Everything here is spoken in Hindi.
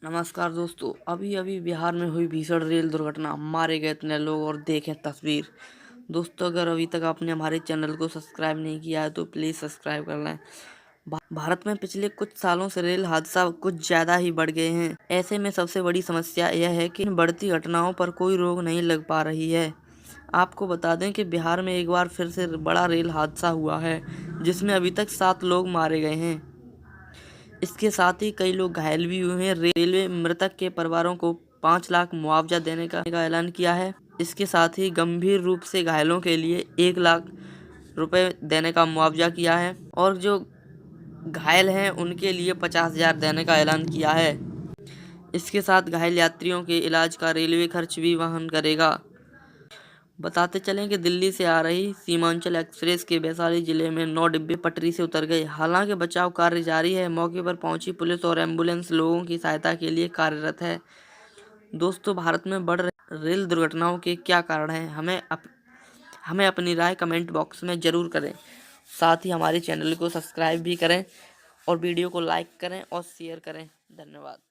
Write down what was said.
नमस्कार दोस्तों, अभी अभी बिहार में हुई भीषण रेल दुर्घटना, मारे गए इतने लोग और देखें तस्वीर। दोस्तों, अगर अभी तक आपने हमारे चैनल को सब्सक्राइब नहीं किया है तो प्लीज़ सब्सक्राइब कर लें। भारत में पिछले कुछ सालों से रेल हादसा कुछ ज़्यादा ही बढ़ गए हैं। ऐसे में सबसे बड़ी समस्या यह है कि इन बढ़ती घटनाओं पर कोई रोक नहीं लग पा रही है। आपको बता दें कि बिहार में एक बार फिर से बड़ा रेल हादसा हुआ है, जिसमें अभी तक 7 लोग मारे गए हैं। इसके साथ ही कई लोग घायल भी हुए हैं। रेलवे मृतक के परिवारों को 5 लाख मुआवजा देने का ऐलान किया है। इसके साथ ही गंभीर रूप से घायलों के लिए 1 लाख रुपए देने का मुआवजा किया है और जो घायल हैं उनके लिए 50,000 देने का ऐलान किया है। इसके साथ घायल यात्रियों के इलाज का रेलवे खर्च भी वहन करेगा। बताते चलें कि दिल्ली से आ रही सीमांचल एक्सप्रेस के वैशाली जिले में 9 डिब्बे पटरी से उतर गए। हालांकि बचाव कार्य जारी है। मौके पर पहुंची पुलिस और एम्बुलेंस लोगों की सहायता के लिए कार्यरत है। दोस्तों, भारत में बढ़ रही रेल दुर्घटनाओं के क्या कारण हैं? हमें अपनी राय कमेंट बॉक्स में ज़रूर करें। साथ ही हमारे चैनल को सब्सक्राइब भी करें और वीडियो को लाइक करें और शेयर करें। धन्यवाद।